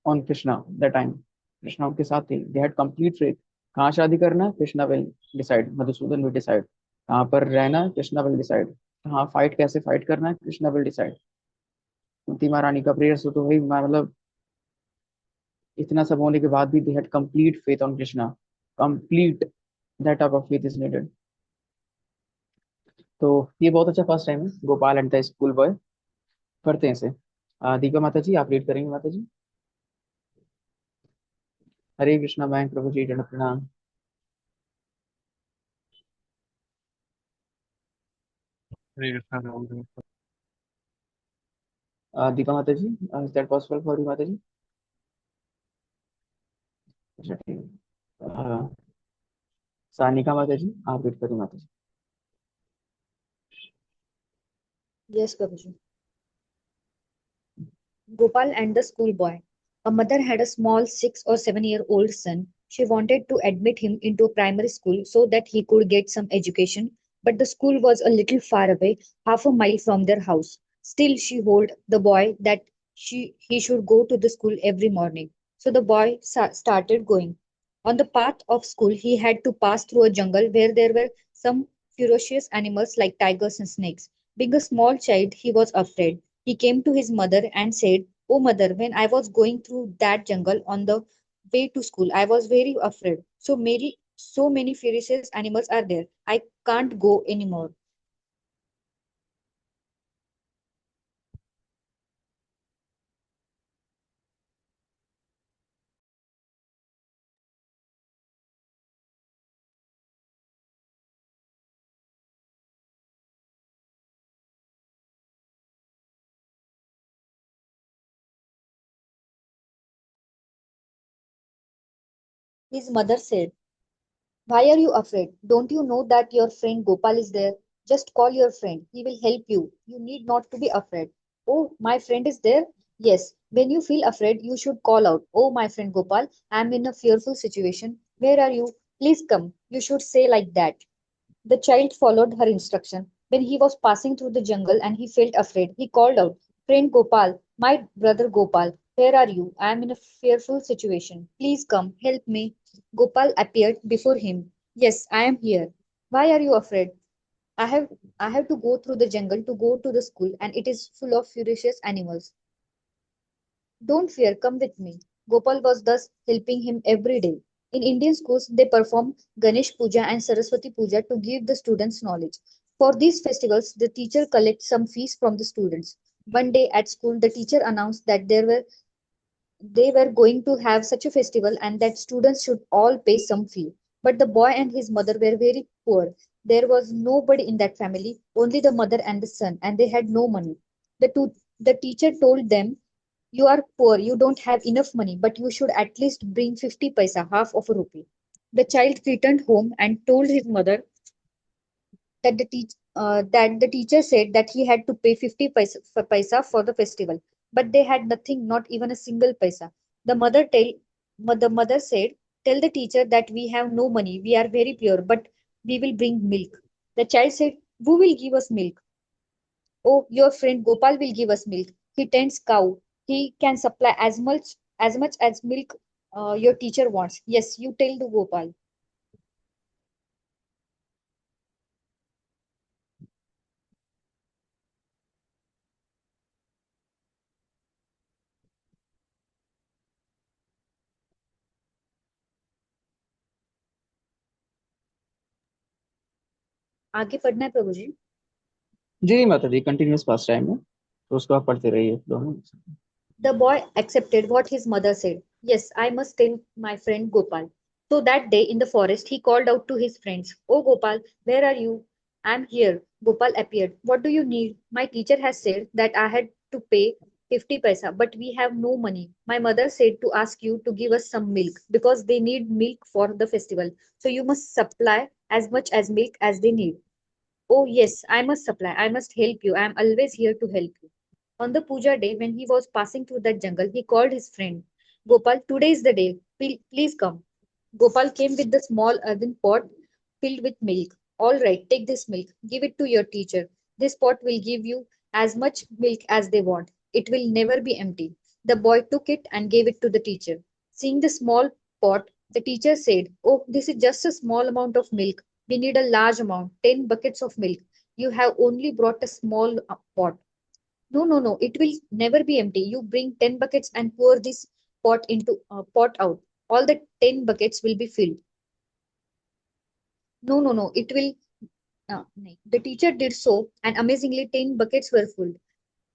on Krishna that time. Krishna उनके साथ थे, दे हैड कंप्लीट फेथ। कहाँ शादी करना है Krishna will decide, Madhusudan will decide. कहाँ पर रहना है कृष्णा विल डिसाइड। कहाँ फाइट कैसे फाइट करना है कृष्णा विल डिसाइड। कुंती महारानी का प्रेयर्स तो वही मतलब इतना सब होने के बाद भी they had complete faith on Krishna. Complete that type of faith is needed. तो ये बहुत अच्छा फर्स्ट टाइम है, Gopal and the school boy. करते हैं इसे। दीपा माता जी आप रीड करेंगे माता जी। हरे कृष्णा बैंक प्रभु जी दंड प्रणाम। हरे कृष्णा राम राम। दीपा माता जी is that possible for you माता जी? अच्छा ठीक है। सानिका माता जी आप रीड करें माता जी। Yes, Prabhuji. Gopal and the schoolboy. A mother had a small 6 or 7-year-old son. She wanted to admit him into a primary school so that he could get some education, but the school was a little far away, half a mile from their house. Still, she told the boy that he should go to the school every morning. So the boy started going. On the path of school, he had to pass through a jungle where there were some ferocious animals like tigers and snakes. Being a small child, he was afraid. He came to his mother and said, "Oh, mother, when I was going through that jungle on the way to school, I was very afraid. So many ferocious animals are there. I can't go anymore." His mother said, "Why are you afraid? Don't you know that your friend Gopal is there? Just call your friend. He will help you. You need not to be afraid." "Oh, my friend is there?" "Yes. When you feel afraid, you should call out, 'Oh, my friend Gopal, I am in a fearful situation. Where are you? Please come.' You should say like that." The child followed her instruction. When he was passing through the jungle and he felt afraid, he called out, "Friend Gopal, my brother Gopal, where are you? I am in a fearful situation. Please come, help me." Gopal appeared before him. "Yes, I am here." "Why are you afraid?" I have I have to go through the jungle to go to the school and it is full of ferocious animals." "Don't fear, come with me." Gopal was thus helping him every day. In Indian schools, they perform Ganesh Puja and Saraswati Puja to give the students knowledge. For these festivals, the teacher collects some fees from the students. One day at school, the teacher announced that they were going to have such a festival and that students should all pay some fee. But the boy and his mother were very poor. There was nobody in that family, only the mother and the son, and they had no money. The teacher told them, "You are poor, you don't have enough money, but you should at least bring 50 paisa, half of a rupee." The child returned home and told his mother that the teacher said that he had to pay 50 paisa for the festival, but they had nothing, not even a single paisa. The mother said, "Tell the teacher that we have no money, we are very poor, but we will bring milk." The child said, "Who will give us milk?" "Oh, your friend Gopal will give us milk. He tends cow. He can supply as much as milk your teacher wants. Yes, you tell the Gopal." आगे पढ़ना है प्रभु जी। जी माता जी continuous पास time है तो उसको आप पढ़ते रहिए दोनों। The boy accepted what his mother said. "Yes, I must tell my friend Gopal." So that day in the forest, he called out to his friends, "Oh Gopal, where are you?" "I am here." Gopal appeared. "What do you need?" "My teacher has said that I had to pay 50 paisa, but we have no money. My mother said to ask you to give us some milk because they need milk for the festival. So you must supply as much as milk as they need. Oh, yes, I must supply. I must help you. I am always here to help you. On the puja day, when he was passing through that jungle, he called his friend Gopal. Today is the day. Please come. Gopal came with the small earthen pot filled with milk. All right, take this milk. Give it to your teacher. This pot will give you as much milk as they want. It will never be empty. The boy took it and gave it to the teacher. Seeing the small pot, the teacher said, oh, this is just a small amount of milk. We need a large amount, 10 buckets of milk. You have only brought a small pot. No, no, no. It will never be empty. You bring 10 buckets and pour this pot out. All the 10 buckets will be filled. No, no, no. It will. No. The teacher did so, and amazingly, 10 buckets were full.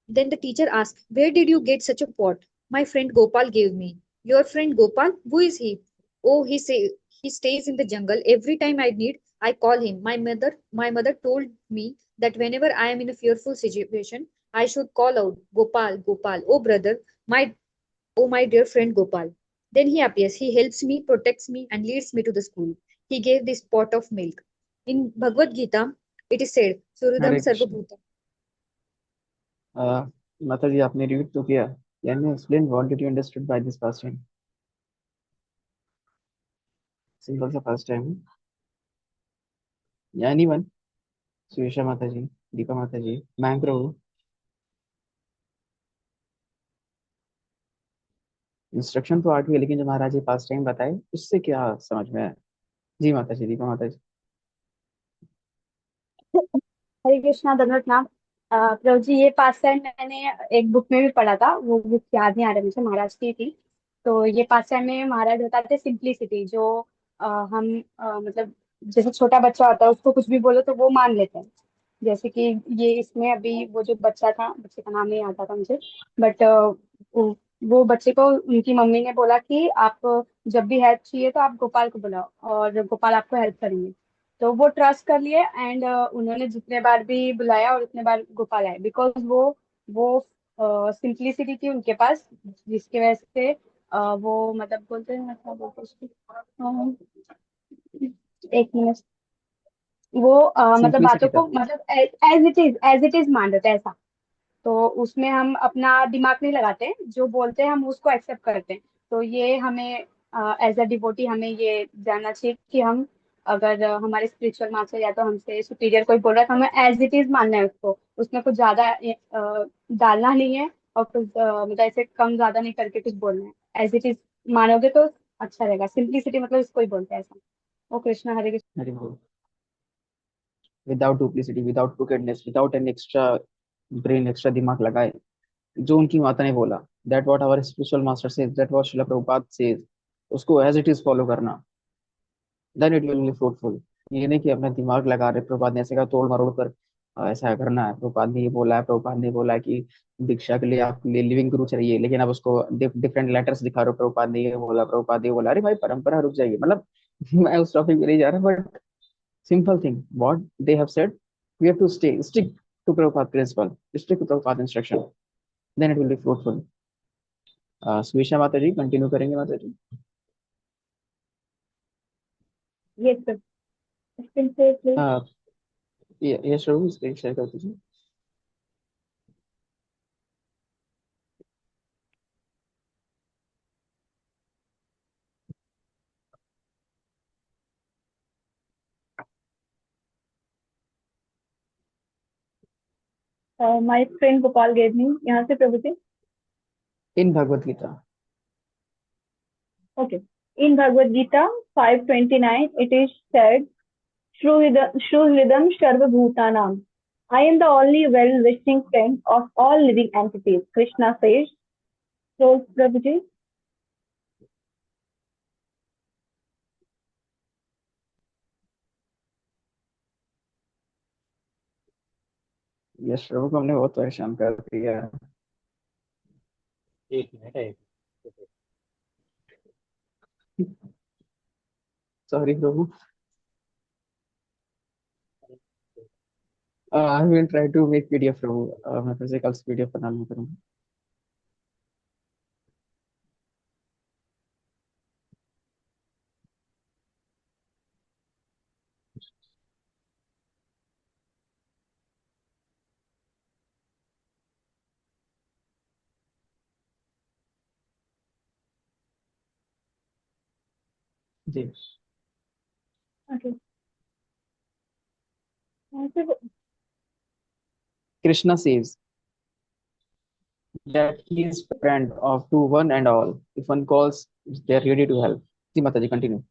Then the teacher asked, where did you get such a pot? My friend Gopal gave me. Your friend Gopal? Who is he? Oh, he stays in the jungle. Every time I need, I call him. My mother told me that whenever I am in a fearful situation, I should call out, Gopal, Gopal. Oh, brother, my my dear friend Gopal. Then he appears. He helps me, protects me, and leads me to the school. He gave this pot of milk. In Bhagavad Gita, it is said, Suridam Hare Krishna. Sarvabhuta. माता जी आपने read तो किया, can you explain what did you understood by this first time? Simple सा first time. या anyone? Suyasha माता जी, दीपा माता जी, मैं प्रभु। Instruction तो आठ हुई, लेकिन जो महाराज जी पास टाइम बताए उससे क्या समझ में आया? जी माता जी, दीपा माता जी। हरे कृष्णा दंडवत नाम। प्रभु जी, ये पास टाइम मैंने एक बुक में भी पढ़ा था, वो बुक याद नहीं आ रहा मुझे, महाराज की थी। तो ये पास टाइम में महाराज बताते सिंप्लिसिटी, जो हम मतलब जैसे छोटा बच्चा होता है उसको कुछ भी बोलो तो वो मान लेते हैं। जैसे कि ये इसमें अभी वो जो बच्चा था, बच्चे का नाम नहीं आता था मुझे, बट वो बच्चे को उनकी मम्मी ने बोला कि आप जब भी हेल्प चाहिए तो आप गोपाल को बुलाओ और गोपाल आपको हेल्प करेंगे। तो वो ट्रस्ट कर लिए एंड उन्होंने जितने बार भी बुलाया और उतने बार गोपाल आए, बिकॉज वो सिंप्लिसिटी थी उनके पास, जिसकी वजह से वो मतलब बोलते हैं, मतलब बोलते हैं उसको, एक मिनट, वो मतलब बातों सिंप्लिसिटी को था। मतलब एज इट इज मान लेते हैं ऐसा। तो उसमें हम अपना दिमाग नहीं लगाते, जो बोलते हैं हम उसको एक्सेप्ट करते हैं। तो ये हमें एज अ डिवोटी हमें ये जानना चाहिए कि हम अगर हमारे स्पिरिचुअल मास्टर या तो हमसे सुपीरियर कोई बोल रहा है तो हमें एज इट इज मानना है उसको, उसमें कुछ ज्यादा डालना नहीं है और कुछ मतलब ऐसे कम ज्यादा नहीं करके कुछ बोलना है, एज इट इज मानोगे तो अच्छा रहेगा। सिंप्लिसिटी मतलब इसको ही बोलते हैं ऐसा। ओ कृष्णा, हरे कृष्ण। हरि बोल। Without duplicity, without crookedness, without an extra brain, extra दिमाग लगाए, जो उनकी माता ने बोला, that what our spiritual master says, that what Shrila Prabhupada says, उसको एज इट इज फॉलो करना, then it will be fruitful. ये नहीं कि अपना दिमाग लगा रहे, प्रभुपाद ने ऐसे कहा तोड़ मरोड़ कर ऐसा करना है, प्रभुपाद ने ये बोला है, प्रभुपाद ने बोला है कि दीक्षा के लिए आपके लिए लिविंग गुरु चाहिए, लेकिन आप उसको डिफरेंट लेटर्स दिखा रहे हो, प्रभुपाद ने ये बोला, प्रभुपाद ये बोला। अरे भाई परंपरा रुक जाएगी, मतलब मैं उस टॉपिक पे नहीं जा रहा, but simple thing what they have said, we have to stick to Prabhupada principle, stick to Prabhupada instruction, then it will be fruitful. सुविशा माता जी कंटिन्यू करेंगे माता जी? Yes, sir. Screen share, please. ये शुरू स्क्रीन शेयर कर दीजिए। My friend Gopal gave me. यहाँ से प्रभु जी. इन Bhagavad Gita. Okay. In Bhagavad Gita 5:29, it is said, Shruhridam Sarvabhutanam. I am the only well-wishing friend of all living entities. Krishna says. So, Prabhuji. Yes Prabhu को हमने बहुत परेशान कर दिया। एक मिनट है। Sorry Prabhu. I will try to make PDF Prabhu, मैं फिर से कल से पीडीएफ बनाना करूँगा। जी। Okay. So, Krishna says that he is friend of to one and all. If one calls, they are ready to help. जी माता जी, continue.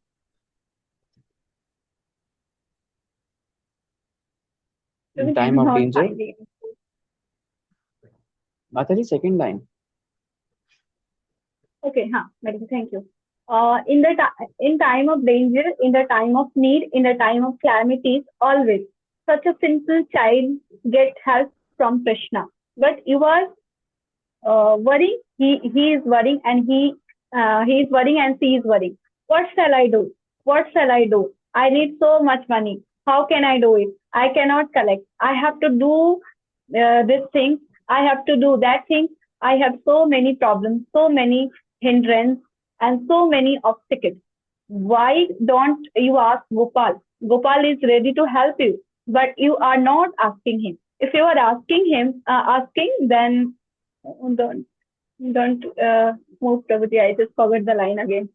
In Prabhuji, time I'm of not danger, finding. माता जी second line. Okay, very good, thank you. In time of danger, in the time of need, in the time of calamities, always such a simple child get help from Krishna. But you are worrying. He is worrying, and he is worrying, and she is worrying. What shall I do? What shall I do? I need so much money. How can I do it? I cannot collect. I have to do this thing. I have to do that thing. I have so many problems, so many hindrances, and so many obstacles. Why don't you ask Gopal? Gopal is ready to help you, but you are not asking him. If you are asking, then don't move, Prabhuji. I just forgot the line again.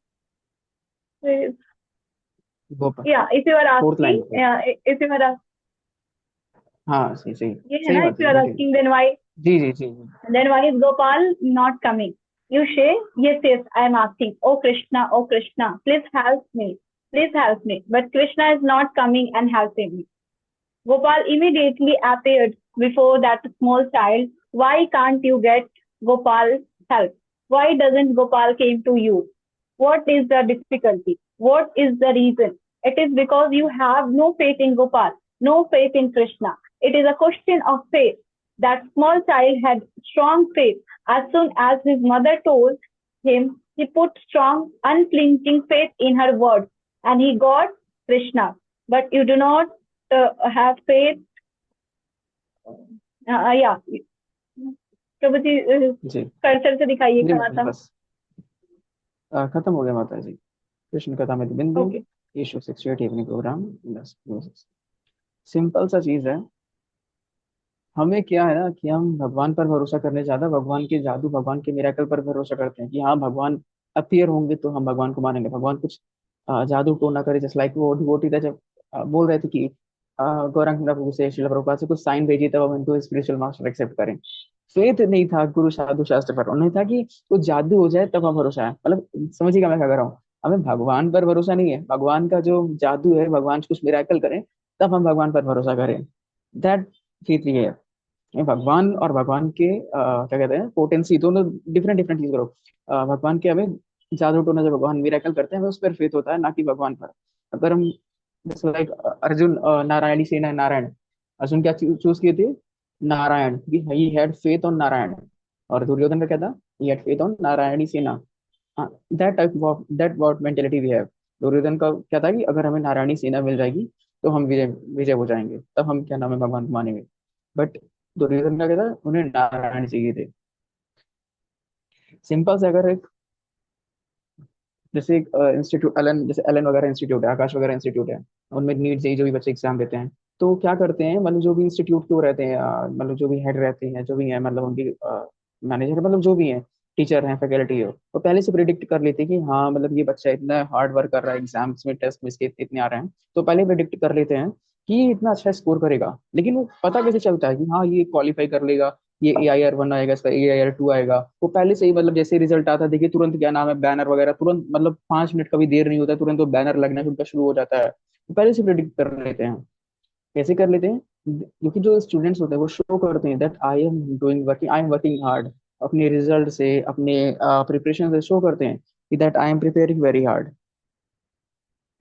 Gopa. Yeah, if you are Fourth line. asking, if you are हाँ सही सही ये है सही ना, बात if you है, are continue. asking, then why is Gopal not coming? You say, yes, I am asking. Oh Krishna, please help me. Please help me. But Krishna is not coming and helping me. Gopal immediately appeared before that small child. Why can't you get Gopal's help? Why doesn't Gopal came to you? What is the difficulty? What is the reason? It is because you have no faith in Gopal, no faith in Krishna. It is a question of faith. That small child had strong faith. As soon as his mother told him, he put strong, unflinching faith in her words, and he got Krishna. But you do not have faith. Yeah. प्रभु जी जी cursor से दिखाइए जी क्षमा था. बस खत्म हो गया माता जी. कृष्ण कथा में बिंदु. Okay. ईशो 68 इवनिंग प्रोग्राम. बस सिंपल सा चीज है. हमें क्या है ना कि हम भगवान पर भरोसा करने ज्यादा भगवान के जादू, भगवान के मिरेकल पर भरोसा करते हैं कि हाँ भगवान अपीयर होंगे तो हम भगवान को मानेंगे. भगवान कुछ जादू टोना करे, जस्ट लाइक वो डिवोटी था जब बोल रहे थे कि गौरांग प्रभु से, श्रील प्रभुपाद से कुछ साइन भेजिए तब हम इनको स्पिरिचुअल मास्टर एक्सेप्ट करें. फेथ नहीं था गुरु साधु शास्त्र पर, उन्हें था कि कुछ जादू हो जाए तब हम भरोसा है. मतलब समझिएगा मैं क्या कर रहा हूँ. हमें भगवान पर भरोसा नहीं है, भगवान का जो जादू है, भगवान कुछ मिराकल करें तब हम भगवान पर भरोसा करें. दैट फेथ है. ये भगवान और भगवान के क्या कहते हैं पोटेंसी, दोनों डिफरेंट डिफरेंट चीज करो. भगवान के हमें जादू टोना, जब भगवान मिरेकल करते हैं हमें उस पर फेथ होता है, ना कि भगवान पर. अगर हम जैसे लाइक अर्जुन, नारायणी सेना है नारायण. अर्जुन क्या चूज किए थे? Narayan. He had faith on Narayan. और दुर्योधन का क्या था? He had faith on Narayani Sena. That type of that what mentality we have. Duryodhan का क्या था कि अगर हमें नारायणी सेना मिल जाएगी तो हम विजय विजय हो जाएंगे, तब हम क्या नाम है भगवान को मानेंगे. बट दुर्योधन का क्या था? उन्हें नारायण चाहिए थे. सिंपल से अगर एक जैसे एक इंस्टीट्यूट एलन, जैसे एलन वगैरह इंस्टीट्यूट है, आकाश वगैरह इंस्टीट्यूट है, उनमें नीट जेई जो भी बच्चे एग्जाम देते हैं, तो क्या करते हैं मतलब जो भी इंस्टीट्यूट के वो रहते हैं, मतलब जो भी हेड रहते हैं, जो भी है मतलब उनकी मैनेजर, मतलब जो भी है, टीचर हैं, फैकल्टी हो, वो पहले से प्रिडिक्ट कर लेते हैं कि हाँ मतलब ये बच्चा इतना हार्ड वर्क कर रहा है, एग्जाम्स में टेस्ट में इसके इतने आ रहे हैं, तो पहले प्रिडिक्ट कर लेते हैं कि ये इतना अच्छा स्कोर करेगा. लेकिन वो पता कैसे चलता है कि हाँ ये क्वालिफाई कर लेगा, ये AIR 1 आएगा, इसका AIR 2 आएगा. वो पहले से ही मतलब जैसे रिजल्ट आता है, देखिए तुरंत क्या नाम है बैनर वगैरह, तुरंत मतलब 5 मिनट का भी देर नहीं होता है, तुरंत वो बैनर लगना उनका शुरू हो जाता है. वो पहले से प्रिडिक्ट कर लेते हैं. कैसे कर लेते हैं? क्योंकि जो स्टूडेंट्स होते हैं वो शो करते हैं that I am doing working, I am working hard. अपने रिजल्ट से, अपने प्रिपरेशन से शो करते हैं कि that I am preparing very hard.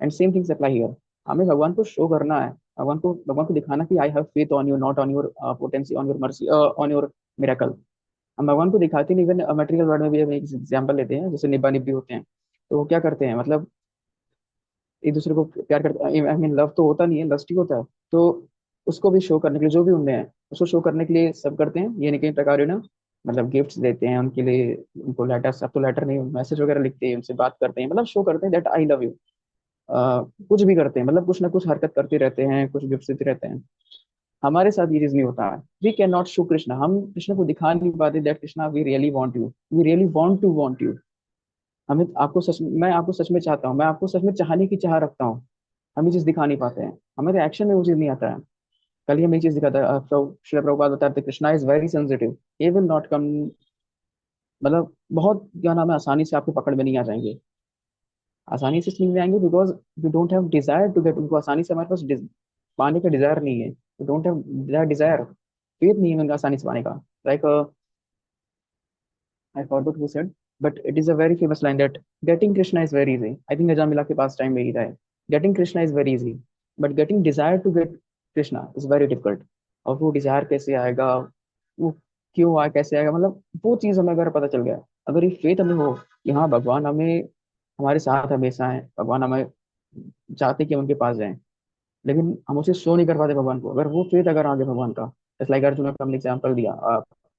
And same things apply here. हमें भगवान को शो करना है, भगवान को दिखाना कि I have faith on you, not on your potency, on your mercy, on your miracle. हम भगवान को दिखाते नहीं. इवन मटेरियल वर्ल्ड में भी हम एक एग्जाम्पल लेते हैं, जैसे निब्बा निब्बी होते हैं, तो वो क्या करते हैं मतलब एक दूसरे को प्यार करते हैं. आई मीन लव तो होता नहीं है, लस्ट ही होता है. तो उसको भी शो करने के लिए जो भी उनमें है उसको शो करने के लिए सब करते हैं. ये नहीं कई प्रकार ना मतलब गिफ्ट्स देते हैं उनके लिए, उनको लेटर, सब तो लेटर नहीं, मैसेज वगैरह लिखते हैं, उनसे बात करते हैं, मतलब शो करते हैं दैट आई लव यू. कुछ भी करते हैं, मतलब कुछ ना कुछ हरकत करते रहते हैं, कुछ गिफ्ट देते रहते हैं. हमारे साथ ये चीज नहीं होता है. We can not show Krishna. हम कृष्ण को दिखा नहीं पाते that Krishna we really want you, we really want to want you. Amit, आपको सच मैं आपको सच में चाहता हूँ, मैं आपको सच में चाहने की चाह रखता हूँ। हम ये चीज दिखा नहीं पाते हैं, हमारे एक्शन में वो चीज नहीं आता है। कल ही हम ये चीज दिखाता है, श्रील प्रभुपाद बताते हैं Krishna is very sensitive, he will not come, मतलब बहुत क्या नाम है, आसानी से आपके पकड़ में नहीं आ जाएंगे। आसानी से नहीं आएंगे because you don't have desire to get, उनको आसानी से हमारे पास पाने का डिजायर नहीं है, you don't have Dzire, faith नहीं है उनका आसानी से पाने का। Like I forgot who said, but it is a very famous line that getting Krishna is very easy. I think Ajamila के पास टाइम में ही था। Getting Krishna is very easy, but getting desire to get Krishna is very difficult. और वो Dzire कैसे आएगा, वो क्यों आए, कैसे आएगा, मतलब वो चीज हमें अगर पता चल गया, अगर ये फेथ हमें हो कि हाँ भगवान हमें हमारे साथ हमेशा है, भगवान हमें चाहते कि हम उनके पास जाएं, लेकिन हम उसे शो नहीं कर पाते भगवान को, अगर वो फेथ अगर आगे भगवान का, जैसे लाइक अर्जुन का हमने एग्जाम्पल दिया,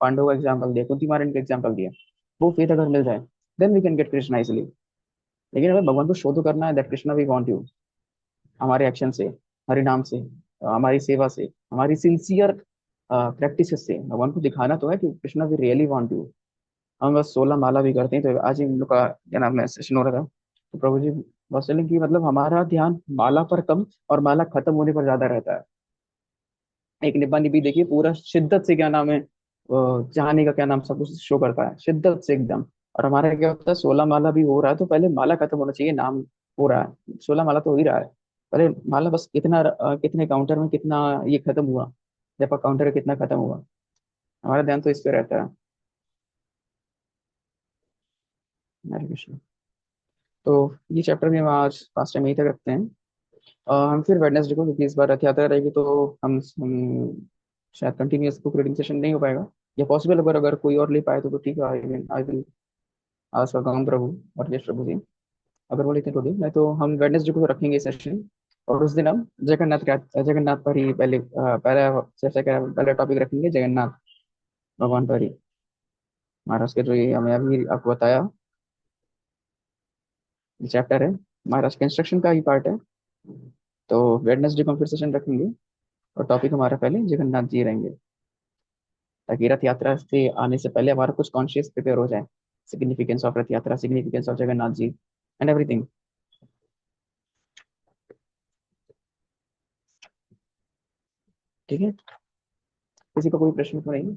पांडव का एग्जाम्पल दिया, कुंती महारानी का एग्जाम्पल दिया, वो फेथ अगर मिल जाए then we can get Krishna easily. लेकिन अगर भगवान को शो तो करना है that Krishna we want you, हमारे एक्शन से, हमारे नाम से, हमारी सेवा से, हमारी सिंसियर प्रैक्टिस से भगवान को दिखाना तो है कि Krishna we really want you. हम बस 16 माला भी करते हैं, तो आज ही हम लोग का क्या नाम है सेशन हो रहा था, तो प्रभु जी बस चलें कि मतलब हमारा ध्यान माला पर कम और माला खत्म होने पर ज्यादा रहता है। एक निब्बा निबी देखिए पूरा शिद्दत से क्या नाम है चाहने का क्या नाम सब कुछ शो करता है शिद्दत से एकदम। और हमारा क्या होता है, 16 माला भी हो रहा है तो पहले माला खत्म होना चाहिए, नाम हो रहा है, 16 माला तो हो ही रहा है, पहले माला बस कितना कितने काउंटर में कितना ये खत्म हुआ, जब काउंटर कितना खत्म हुआ, हमारा ध्यान तो इस पे रहता है। हरे कृष्ण। तो ये चैप्टर में हम आज फास्ट टाइम यहीं तक रखते हैं। हम फिर वेडनेसडे को, क्योंकि इस बार रथ यात्रा रहेगी तो हम शायद कंटिन्यूअस बुक रीडिंग सेशन नहीं हो पाएगा, या पॉसिबल अगर अगर कोई और ले पाए तो ठीक है, आई विल आस्क गौतम प्रभु और यश प्रभु जी, अगर वो लेते हैं तो नहीं तो हम वेडनेसडे को रखेंगे सेशन। और उस दिन हम जगन्नाथ पर ही पहले पहला चर्चा का पहला टॉपिक रखेंगे, जगन्नाथ भगवान पर ही, महाराज के जो ये हमें अभी आपको बताया चैप्टर है, महाराज के इंस्ट्रक्शन का ही पार्ट है। तो वेडनेसडे को हम फिर सेशन रखेंगे और टॉपिक हमारा पहले जगन्नाथ जी रहेंगे, ताकि रथ यात्रा से आने से पहले हमारा कुछ कॉन्शियस प्रिपेयर हो जाए, significance of Rath Yatra, significance of Jagannath ji and everything. ठीक है, किसी का कोई प्रश्न तो नहीं?